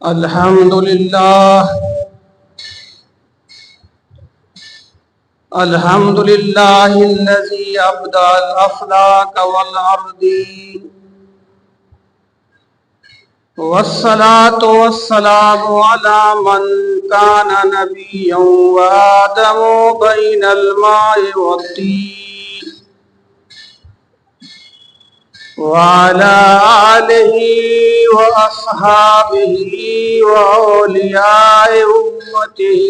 الحمد لله الذي أبدع الأخلاق والأرضين والصلاة والسلام على من كان نبيا وآدم بين الماء والطين وعلى آله وأصحابه وأولياء أمته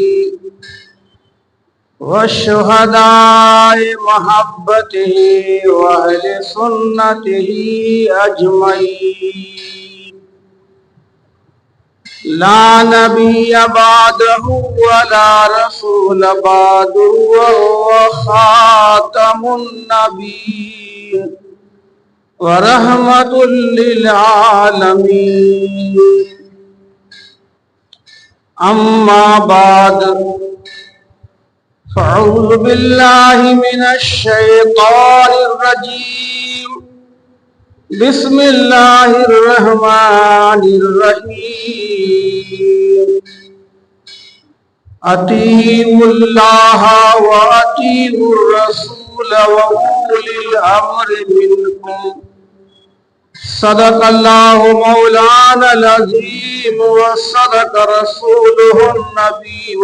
والشهداء محبته وأهل سنته أجمعين لا نبي بعده ولا رسول بعده وهو خاتم النبيين ورحمة للعالمين أما بعد فأعوذ بالله من الشيطان الرجيم بسم الله الرحمن الرحيم أطيعوا الله وأطيعوا الرسول وأولي الأمر منكم صدق الله مولانا العظيم وصدق رسوله النبي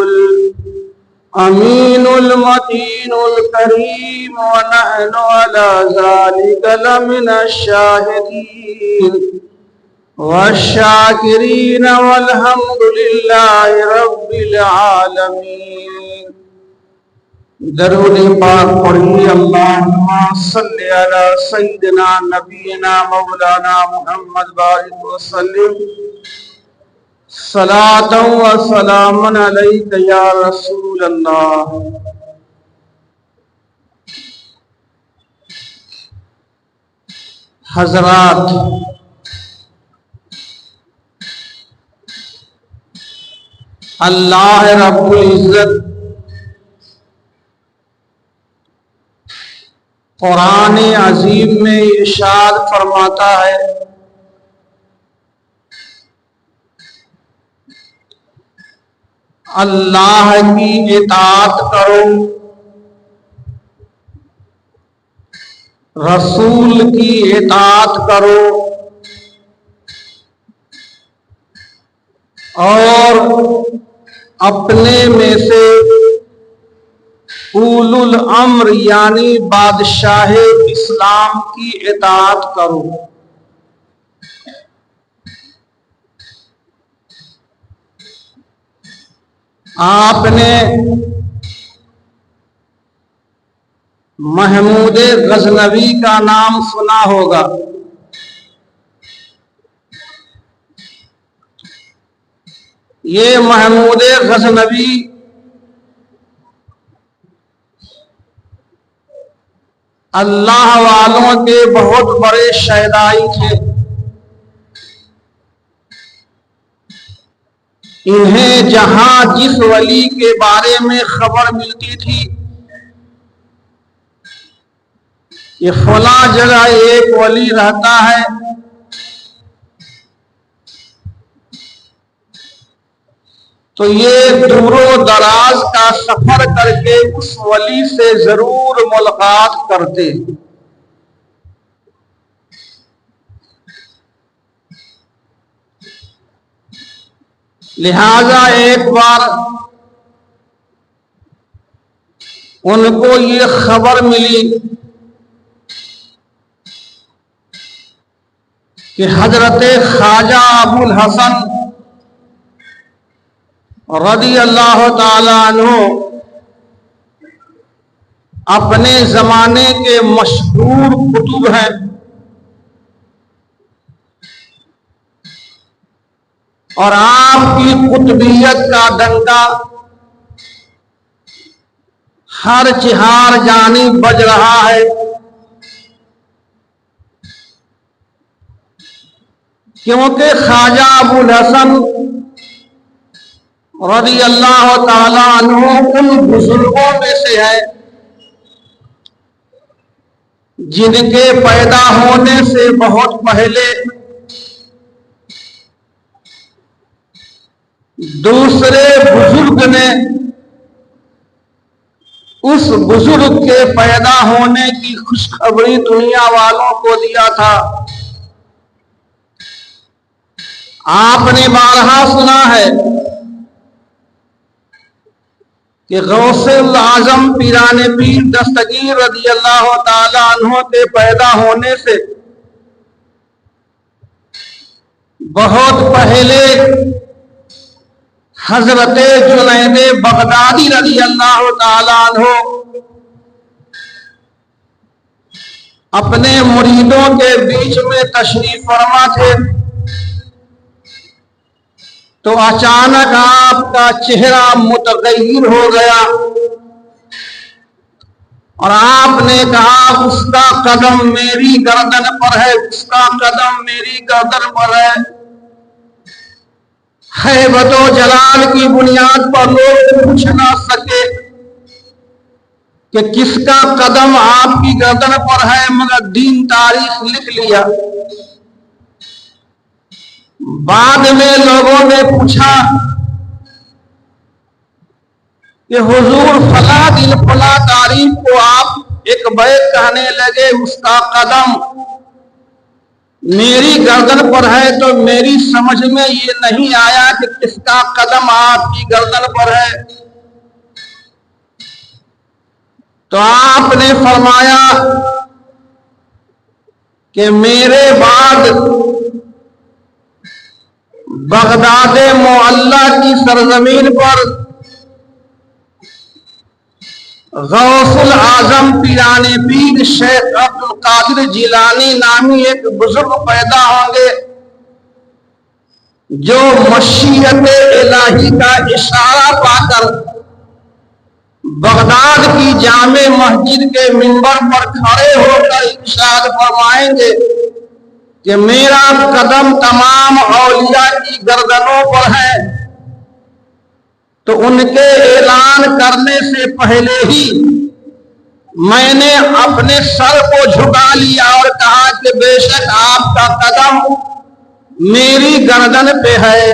الأمين المتين الكريم ونحن على ذلك لمن الشاهدين والشاكرين والحمد لله رب العالمين درود پاک پڑھی اللہم صلی علی سیدنا نبینا مولانا محمد بارک وسلم صلاۃ و سلام علیک یا رسول اللہ۔ حضرات، اللہ رب العزت قرآن عظیم میں ارشاد فرماتا ہے، اللہ کی اطاعت کرو، رسول کی اطاعت کرو، اور اپنے میں سے اولو الامر یعنی بادشاہ اسلام کی اطاعت کرو۔ آپ نے محمود غزنوی کا نام سنا ہوگا۔ یہ محمود غزنوی اللہ والوں کے بہت بڑے شہدائی تھے۔ انہیں جہاں جس ولی کے بارے میں خبر ملتی تھی کہ فلاں جگہ ایک ولی رہتا ہے، تو یہ دور و دراز کا سفر کر کے اس ولی سے ضرور ملاقات کرتے۔ لہذا ایک بار ان کو یہ خبر ملی کہ حضرت خواجہ ابو الحسن رضی اللہ تعالی عنہ اپنے زمانے کے مشہور کتب ہیں، اور آپ کی قطبیت کا ڈنکا ہر چہار جانب بج رہا ہے، کیونکہ خواجہ ابو الحسن رضی اللہ تعالی عنہ ان بزرگوں میں سے ہے جن کے پیدا ہونے سے بہت پہلے دوسرے بزرگ نے اس بزرگ کے پیدا ہونے کی خوشخبری دنیا والوں کو دیا تھا۔ آپ نے بارہا سنا ہے کہ غوث الاعظم پیران پیر دستگیر رضی اللہ تعالی عنہ کے پیدا ہونے سے بہت پہلے حضرت جنید بغدادی رضی اللہ تعالی عنہ اپنے مریدوں کے بیچ میں تشریف فرما تھے، تو اچانک آپ کا چہرہ متغیر ہو گیا اور آپ نے کہا اس کا قدم میری گردن پر ہے، اس کا قدم میری گردن پر ہے۔ ہیبت و جلال کی بنیاد پر لوگ پوچھ نہ سکے کہ کس کا قدم آپ کی گردن پر ہے، مگر دین تاریخ لکھ لیا۔ بعد میں لوگوں نے پوچھا کہ حضور فلاں دن فلاں تاریخ کو آپ ایک بیت کہنے لگے اس کا قدم میری گردن پر ہے، تو میری سمجھ میں یہ نہیں آیا کہ کس کا قدم آپ کی گردن پر ہے۔ تو آپ نے فرمایا کہ میرے بعد بغداد معلی کی سرزمین پر غوث الاعظم پیران پیر شیخ عبد القادر جیلانی نامی ایک بزرگ پیدا ہوں گے جو مشیت الہی کا اشارہ پا کر بغداد کی جامع مسجد کے منبر پر کھڑے ہو کر ارشاد فرمائیں گے کہ میرا قدم تمام اولیاء کی گردنوں پر ہے۔ تو ان کے اعلان کرنے سے پہلے ہی میں نے اپنے سر کو جھکا لیا اور کہا کہ بے شک آپ کا قدم میری گردن پہ ہے۔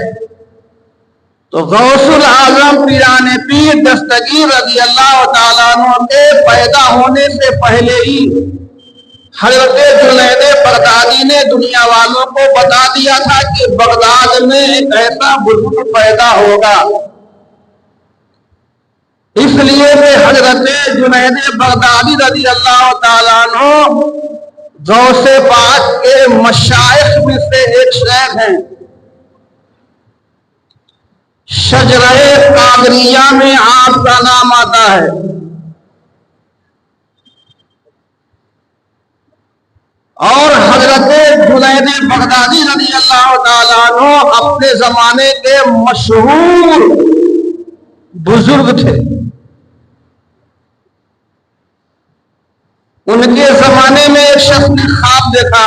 تو غوث الاعظم پیران پیر دستگیر رضی اللہ تعالیٰ عنہ کے پیدا ہونے سے پہلے ہی حضرت جنید بغدادی نے دنیا والوں کو بتا دیا تھا کہ بغداد میں ایک ایسا بزرگ پیدا ہوگا۔ اس لیے کہ حضرت جنید بغدادی رضی اللہ تعالیٰ عنہ غوث پاک کے مشائخ میں سے ایک شیخ ہیں۔ شجرہ قادریہ میں آپ کا نام آتا ہے۔ اور حضرت جنید بغدادی رضی اللہ تعالیٰ عنہ اپنے زمانے کے مشہور بزرگ تھے۔ ان کے زمانے میں ایک شخص نے خواب دیکھا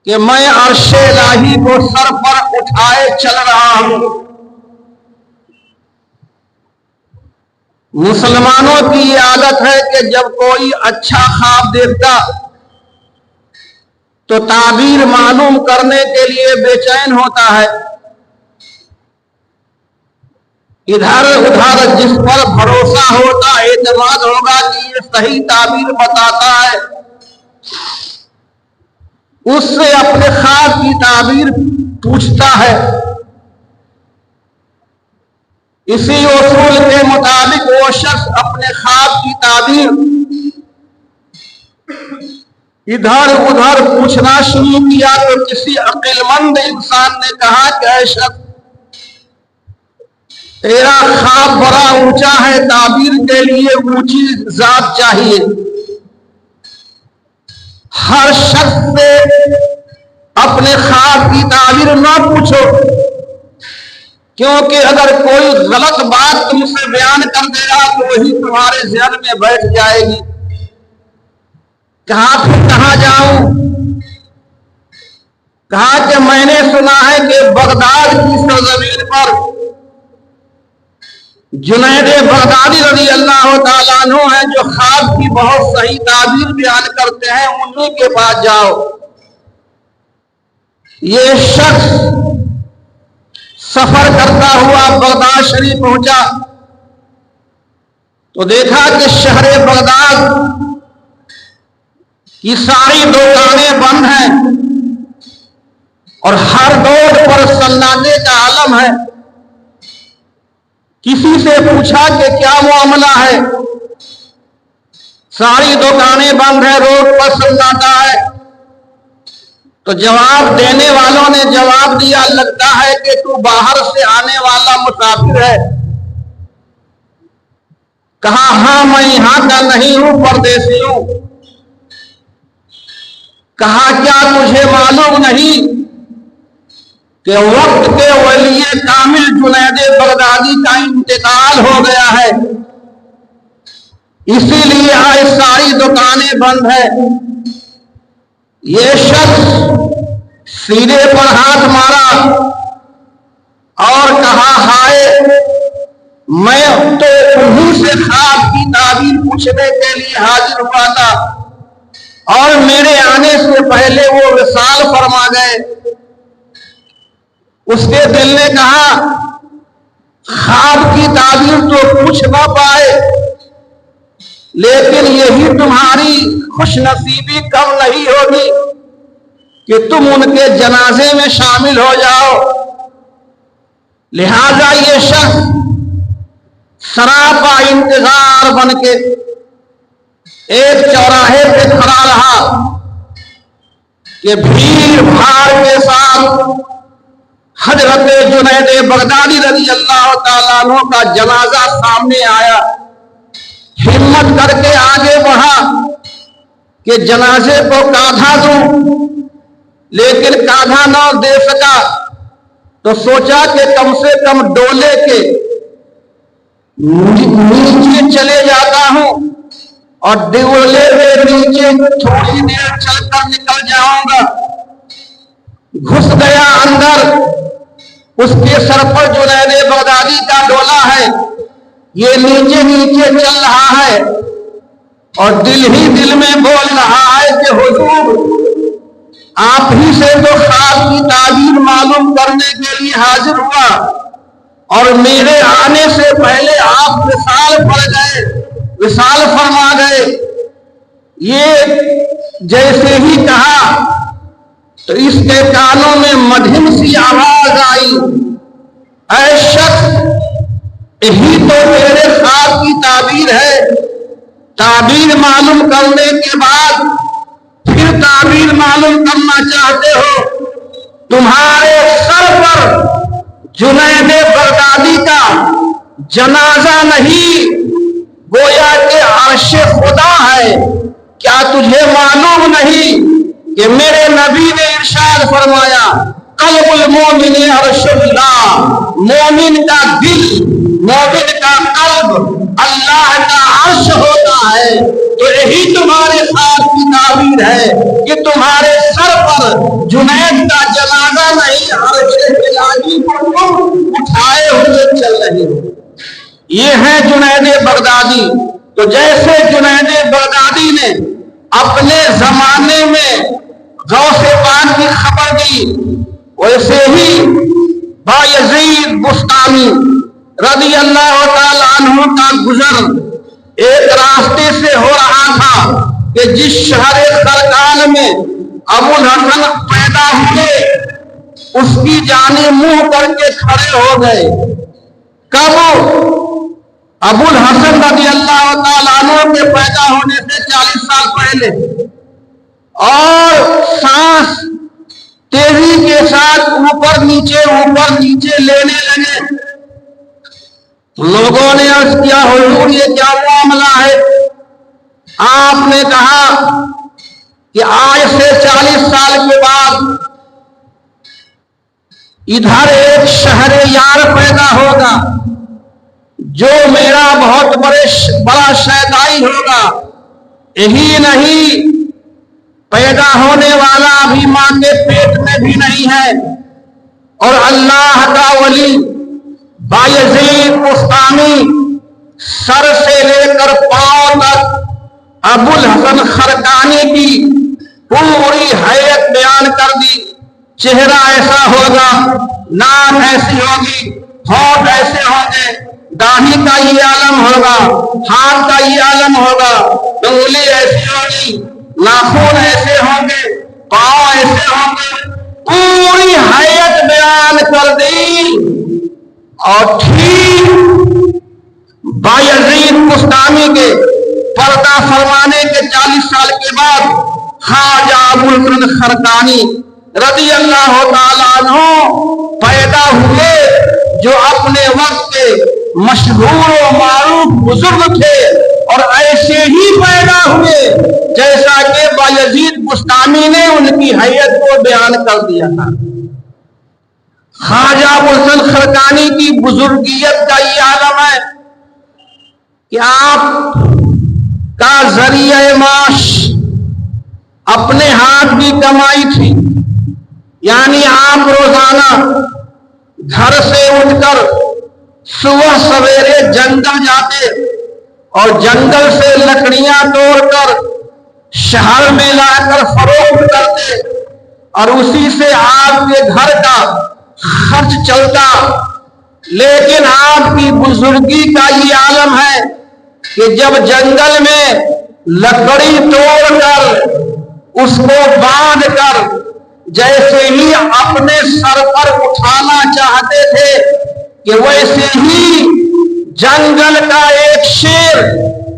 کہ میں عرش الہی کو سر پر اٹھائے چل رہا ہوں۔ مسلمانوں کی یہ عادت ہے کہ جب کوئی اچھا خواب دیکھتا تو تعبیر معلوم کرنے کے لیے بے چین ہوتا ہے۔ ادھر ادھر جس پر بھروسہ ہوتا اعتماد ہوگا کہ یہ صحیح تعبیر بتاتا ہے اس سے اپنے خواب کی تعبیر پوچھتا ہے۔ اسی اصول کے مطابق وہ شخص اپنے خواب کی تعبیر ادھر ادھر پوچھنا شروع کیا تو کسی عقل مند انسان نے کہا کہ اے شخص تیرا خواب بڑا اونچا ہے، تعبیر کے لیے اونچی ذات چاہیے۔ ہر شخص سے اپنے خواب کی تعبیر نہ پوچھو، کیونکہ اگر کوئی غلط بات تم سے بیان کر دے گا تو وہی تمہارے ذہن میں بیٹھ جائے گی۔ کہا پھر کہاں جاؤں؟ کہا کہ میں نے سنا ہے کہ بغداد کی سرزمین پر جنید بغدادی رضی اللہ تعالیٰ عنہ ہیں جو خواب کی بہت صحیح تعبیر بیان کرتے ہیں، انہی کے پاس جاؤ۔ یہ شخص سفر کرتا ہوا بغداد شریف پہنچا تو دیکھا کہ شہر بغداد کی ساری دکانیں بند ہیں اور ہر روڈ پر سناٹے کا عالم ہے. کسی سے پوچھا کہ کیا معاملہ ہے؟ ساری دکانیں بند ہیں، روڈ پر سناٹا ہے. تو جواب دینے والوں نے جواب دیا، لگتا ہے کہ تو باہر سے آنے والا مسافر ہے. کہا ہاں میں یہاں کا نہیں ہوں، پردیسی ہوں. کہا کیا تجھے معلوم نہیں کہ وقت کے ولی کامل جنید بغدادی کا انتقال ہو گیا ہے، اسی لیے آج ساری دکانیں بند ہیں. یہ شخص سینے پر ہاتھ مارا اور کہا ہائے، میں تو انہی سے خواب کی تعبیر پوچھنے کے لیے حاضر ہوا تھا اور میرے آنے سے پہلے وہ وصال فرما گئے. اس کے دل نے کہا خواب کی تعبیر تو پوچھ نہ پائے، لیکن یہی تمہاری خوش نصیبی کم نہیں ہوگی کہ تم ان کے جنازے میں شامل ہو جاؤ. لہذا یہ شخص سراپا انتظار بن کے ایک چوراہے پہ کھڑا رہا کہ بھیڑ بھاڑ کے ساتھ حضرت جنید بغدادی رضی اللہ تعالیٰ عنہ کا جنازہ سامنے آیا. ہمت کر کے آگے بڑھا کہ جنازے کو کاندھا دوں، لیکن کاندھا نہ دے سکا تو سوچا کہ کم سے کم ڈولے کے نیچے چلے جاتا ہوں اور ڈولے کے نیچے تھوڑی دیر چل کر نکل جاؤں گا. گھس گیا اندر. اس کے سر پر جنید بغدادی کا ڈولا ہے، یہ نیچے نیچے چل رہا ہے اور دل ہی دل میں بول رہا ہے کہ حضور آپ ہی سے تو خواب کی تعبیر معلوم کرنے کے لیے حاضر ہوا اور میرے آنے سے پہلے آپ وصال پڑ گئے، وصال فرما گئے. یہ جیسے ہی کہا تو اس کے کانوں میں مدھم سی آواز آئی، اے شخص یہی تو میرے خواب کی تعبیر ہے. تعبیر معلوم کرنے کے بعد پھر تعبیر معلوم کرنا چاہتے ہو؟ تمہارے سر پر جنید بغدادی کا جنازہ نہیں، گویا کہ عرش خدا ہے. کیا تجھے معلوم نہیں کہ میرے نبی نے ارشاد فرمایا قلب المومن عرش اللہ، مومن کا دل، مومن کا قلب اللہ کا عرش ہوتا ہے. تو یہی تمہارے خواب کی تعبیر ہے کہ تمہارے سر پر جنید کا جنازہ نہیں، عرش الہی کو تم اٹھائے ہوئے چل رہے ہو. یہ ہے جنید بغدادی. تو جیسے جنید بغدادی نے اپنے زمانے میں غوث پاک کی خبر دی، ویسے ہی بایزید بستامی رضی اللہ تعالیٰ عنہ کا گزر ایک راستے سے ہو رہا تھا کہ جس شہر خرقان میں ابو الحسن پیدا ہوئے اس کی جانب منہ کر کے کھڑے ہو گئے. کب؟ ابو الحسن رضی اللہ تعالیٰ عنہ کے پیدا ہونے سے 40 سال پہلے. اور سانس تیزی کے ساتھ اوپر نیچے لینے لگے. لوگوں نے عرض کیا حضور یہ کیا معاملہ ہے؟ آپ نے کہا کہ آج سے 40 سال کے بعد ادھر ایک شہر یار پیدا ہوگا جو میرا بہت بڑا شیدائی ہوگا. یہی نہیں، پیدا ہونے والا ابھی ماں کے پیٹ میں بھی نہیں ہے، اور اللہ کا ولی بایزید بستامی سر سے لے کر پاؤں تک ابو الحسن خرقانی کی پوری حیت بیان کر دی. چہرہ ایسا ہوگا، ناک ایسی ہوگی، ہونٹ ایسے ہوں گے، داڑھی کا یہ عالم ہوگا، ہاتھ کا یہ عالم ہوگا، انگلی ایسی ہوگی، ناخن ایسے ہوں گے، پاؤں ایسے ہوں گے، پوری حیت بیان کر دی۔ اور ٹھیک بایزید بستامی کے پردہ فرمانے کے 40 سال کے بعد خواجہ ابوالحسن خرقانی رضی اللہ تعالیٰ عنہ پیدا ہوئے، جو اپنے وقت کے مشہور و معروف بزرگ تھے، اور ایسے ہی پیدا ہوئے جیسا کہ بایزید بستامی نے ان کی حیت کو بیان کر دیا تھا۔ خواجہ ابوالحسن خرقانی کی بزرگیت کا یہ عالم ہے کہ آپ کا ذریعہ معاش اپنے ہاتھ کی کمائی تھی، یعنی آپ روزانہ گھر سے اٹھ کر صبح سویرے جنگل جاتے اور جنگل سے لکڑیاں توڑ کر شہر میں لا کر فروخت کرتے، اور اسی سے آپ کے گھر کا خرچ چلتا۔ لیکن آپ کی بزرگی کا یہ عالم ہے کہ جب جنگل میں لکڑی توڑ کر اس کو باندھ کر جیسے ہی اپنے سر پر اٹھانا چاہتے تھے کہ ویسے ہی جنگل کا ایک شیر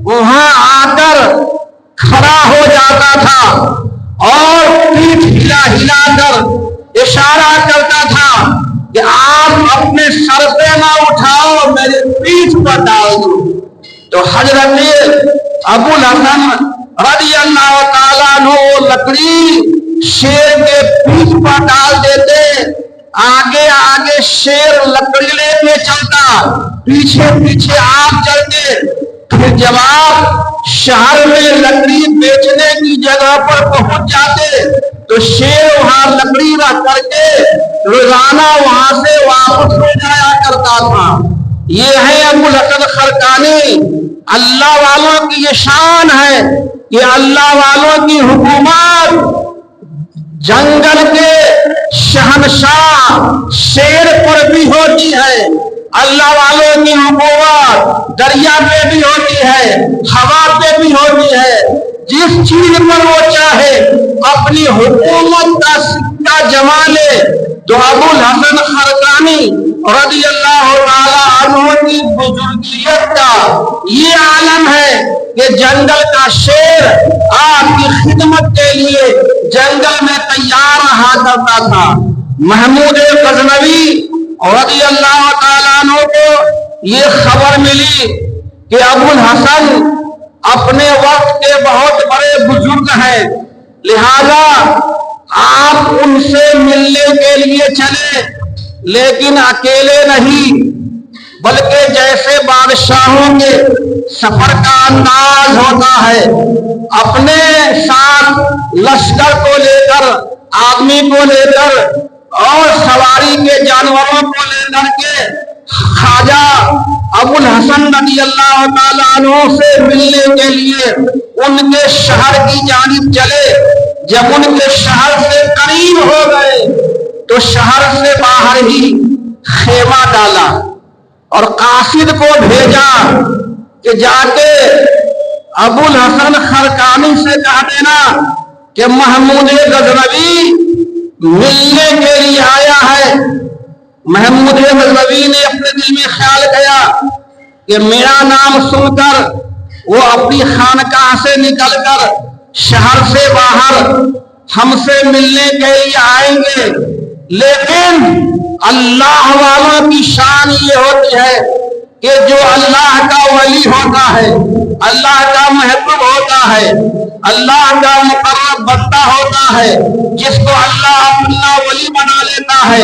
وہاں آ کر کھڑا ہو جاتا تھا اور پیٹھ ہلا ہلا کر اشارہ کرتا تھا کہ آپ اپنے سر پہ نہ اٹھاؤ، میرے پیٹھ پر ڈال دو۔ تو حضرت ابوالحسن رضی اللہ تعالیٰ عنہ لکڑی شیر کے پیٹھ پر ڈال دیتے، آگے آگے شیر لکڑی لے کے چلتا، پیچھے پیچھے آپ چلتے۔ پھر جب آپ شہر میں لکڑی بیچنے کی جگہ پر پہنچ جاتے تو شیر وہاں لکڑی رکھ کر کے روزانہ وہاں سے واپس ہو جایا کرتا تھا۔ یہ ہے ابوالحسن خرقانی۔ اللہ والوں کی یہ شان ہے کہ اللہ والوں کی حکومت جنگل کے شہنشاہ شیر پر بھی ہوتی ہے، اللہ والوں کی حکومت دریا پہ بھی ہوتی ہے، ہوا پہ بھی ہوتی ہے۔ جس چیز پر وہ چاہے اپنی حکومت کا سکہ جما لے۔ تو ابوالحسن خرقانی رضی اللہ تعالیٰ عنہ کی بزرگیت کا یہ عالم ہے کہ جنگل کا شیر آپ کی خدمت کے لیے جنگل میں تیار رہا کرتا تھا۔ محمود غزنوی رضی اللہ تعالیٰ عنہ کو یہ خبر ملی کہ ابوالحسن اپنے وقت کے بہت بڑے بزرگ ہیں، لہذا آپ ان سے ملنے کے لیے چلے، لیکن اکیلے نہیں بلکہ جیسے بادشاہوں کے سفر کا انداز ہوتا ہے، اپنے ساتھ لشکر کو لے کر، آدمی کو لے کر اور سواری کے جانوروں کو لے کر کے خواجہ ابوالحسن رضی اللہ تعالیٰ عنہ سے ملنے کے لیے ان کے شہر کی جانب چلے۔ جب ان کے شہر سے قریب ہو گئے تو شہر سے باہر ہی خیمہ ڈالا اور قاصد کو بھیجا کہ جا کے ابوالحسن خرقانی سے کہہ دینا کہ محمود غزنوی ملنے کے لیے آیا ہے۔ محمود غزنوی نے اپنے دل میں خیال کیا کہ میرا نام سن کر وہ اپنی خانقاہ سے نکل کر شہر سے باہر ہم سے ملنے کے لیے آئیں گے، لیکن اللہ والوں کی شان یہ ہوتی ہے کہ جو اللہ کا ولی ہوتا ہے، اللہ کا محبوب ہوتا ہے، اللہ کا مقرب بندہ ہوتا ہے، جس کو اللہ اپنا ولی بنا لیتا ہے،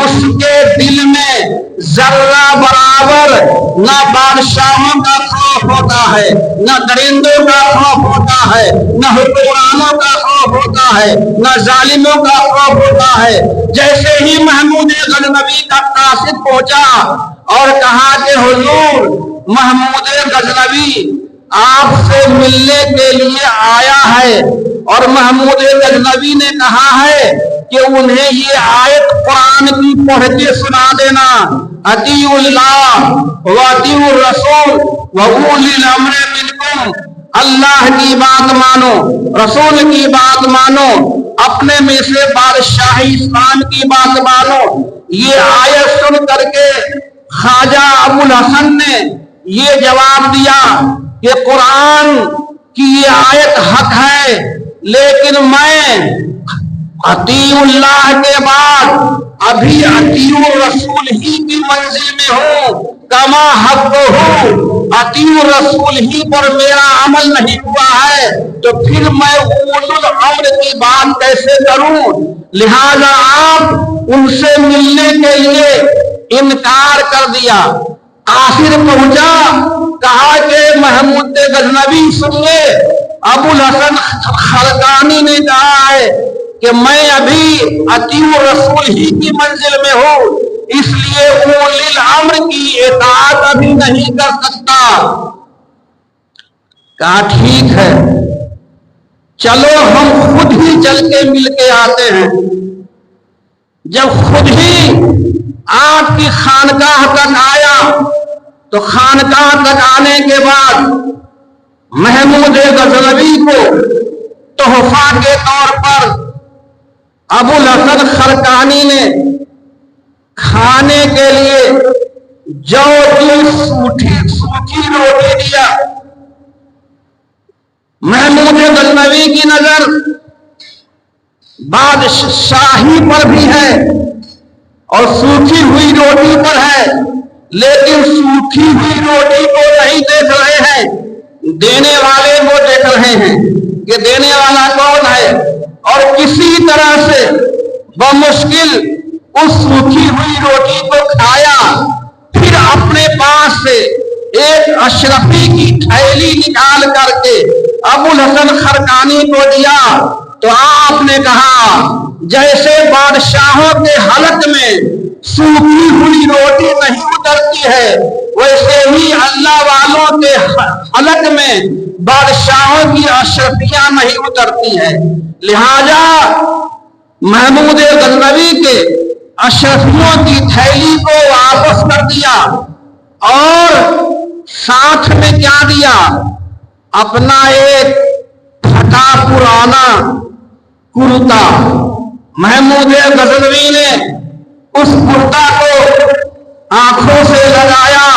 اس کے دل میں ذرہ برابر نہ بادشاہوں کا خوف ہوتا ہے، نہ درندوں کا خوف ہوتا ہے، نہ حکمرانوں کا خوف ہوتا ہے، نہ ظالموں کا خوف ہوتا ہے۔ جیسے ہی محمود غزنوی کا قاصد پہنچا اور کہا کہ حضور محمود غزنوی آپ سے ملنے کے لیے آیا ہے اور محمود غزنوی نے کہا ہے کہ انہیں یہ آیت قرآن کی پڑھ کے سنا دینا، اطیعوا اللہ واطیعوا الرسول واولی الامر منکم، اللہ کی بات مانو، رسول کی بات مانو، اپنے میں سے بادشاہی اسلام کی بات مانو۔ یہ آیت سن کر کے خواجہ ابو الحسن نے یہ جواب دیا کہ قرآن کی یہ آیت حق ہے، لیکن میں اطیعوا اللہ کے بعد ابھی اطیعوا الرسول ہی کی منزل میں ہوں، کما حق ہوں، اطیعوا الرسول ہی پر میرا عمل نہیں ہوا ہے تو پھر میں اولو الامر کی بات کیسے کروں؟ لہذا آپ ان سے ملنے کے لیے انکار کر دیا۔ آخر پہنچا، کہا کہ محمود غزنوی سنیے، ابو الحسن خلقانی نے کہا ہے کہ میں ابھی اطیعوا الرسول ہی کی منزل میں ہوں، اس لیے اولی الامر کی اطاعت ابھی نہیں کر سکتا۔ کہا ٹھیک ہے، چلو ہم خود ہی چل کے مل کے آتے ہیں۔ جب خود ہی آپ کی خانقاہ تک آیا تو خانقاہ تک آنے کے بعد محمود غزنوی کو تحفہ کے طور پر ابو الحسن خلقانی نے کھانے کے لیے جو سوکھی روٹی دیا۔ محمود غزنوی کی نظر بادشاہی پر بھی ہے اور سوکھی ہوئی روٹی پر ہے، لیکن سوکھی ہوئی روٹی کو نہیں دیکھ رہے ہیں، دینے والے کو دیکھ رہے ہیں کہ دینے والا کون ہے، اور کسی طرح سے بمشکل اس سوکھی ہوئی روٹی کو کھایا۔ پھر اپنے پاس سے ایک اشرفی کی تھیلی نکال کر کے ابو الحسن خلقانی کو دیا تو آپ نے کہا جیسے بادشاہوں کے حلق میں سوکھی ہوئی روٹی نہیں اترتی ہے، ویسے ہی اللہ والوں کے حلق میں بادشاہوں کی اشرفیاں نہیں اترتی ہے۔ لہذا محمود غزنوی کے اشرفیوں کی تھیلی کو واپس کر دیا اور ساتھ میں کیا دیا؟ اپنا ایک پھٹا پرانا کرتا۔ محمود غزنوی نے اس کرتا کو آنکھوں سے لگایا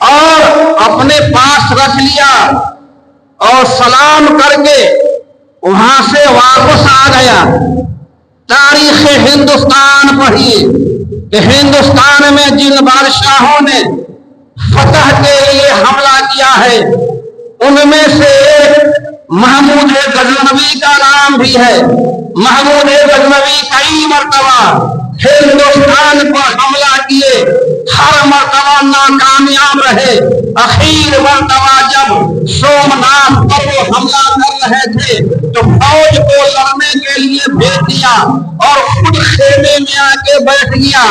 اور اپنے پاس رکھ لیا اور سلام کر کے وہاں سے واپس آ گیا۔ تاریخ ہندوستان پڑھیے کہ ہندوستان میں جن بادشاہوں نے فتح کے لیے حملہ کیا ہے ان میں سے ایک محمود غزنوی کا نام بھی ہے۔ محمود غزنوی کئی مرتبہ ہندوستان پر حملہ کیے، ہر مرتبہ ناکامیاب رہے۔ اخیر مرتبہ جب سومناتھ پر وہ حملہ کر رہے تھے تو فوج کو لڑنے کے لیے بھیج دیا اور خود خیمے میں آ کے بیٹھ گیا۔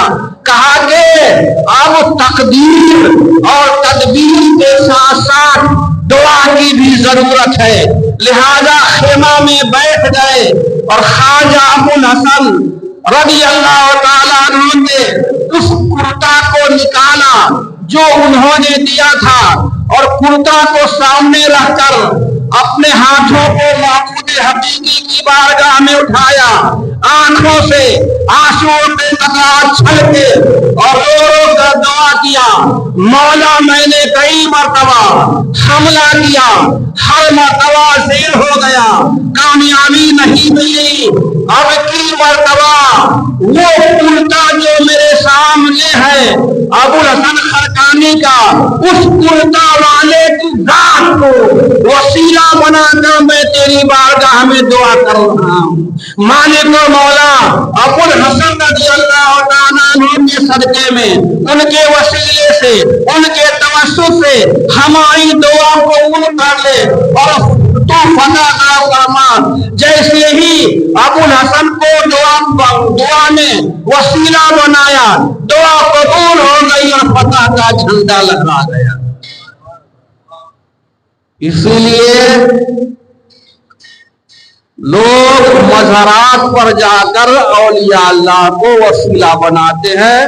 کہا کہ اب تقدیر اور تدبیر کے ساتھ ساتھ دعا کی بھی ضرورت ہے، لہذا خیمہ میں بیٹھ گئے اور خواجہ ابو الحسن رضی اللہ تعالیٰ عنہ نے اس کرتا کو نکالا جو انہوں نے دیا تھا اور کرتا کو سامنے رکھ کر اپنے ہاتھوں کو معبود حقیقی کی بارگاہ میں اٹھایا، آنکھوں سے آنسوؤں پہ قطرات چھلکے اور رو رو کر دعا کیا، مولا میں نے کئی مرتبہ حملہ کیا، ہر مرتبہ زیر ہو گیا، کامیابی نہیں ملی، اب کی مرتبہ وہ کرتا جو میرے سامنے ہے ابو الحسن خلقانی کا، اس کرتا والے کی ذات کو وسیلہ بنا کر میں تیری بارگاہ میں دعا کر رہا ہوں۔ مالک و مولا ابو الحسن رضی اللہ تعالیٰ عنہ کے صدقے میں، ان کے وسیلے سے، ان کے توسط سے ہماری دعا قبول کر لے اور تو فتح کا فرما۔ جیسے ہی ابو الحسن کو دعا میں وسیلہ بنایا، دعا قبول ہو گئی اور فتح کا جھنڈا لگا گیا۔ اسی لیے لوگ مزارات پر جا کر اولیاء اللہ کو وسیلہ بناتے ہیں،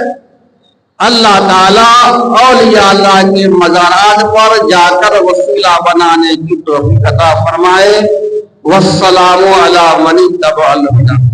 اللہ تعالیٰ اولیاء اللہ کے مزارات پر جا کر وسیلہ بنانے کی توفیق عطا فرمائے۔ والسلام علی من اتبع الہدی۔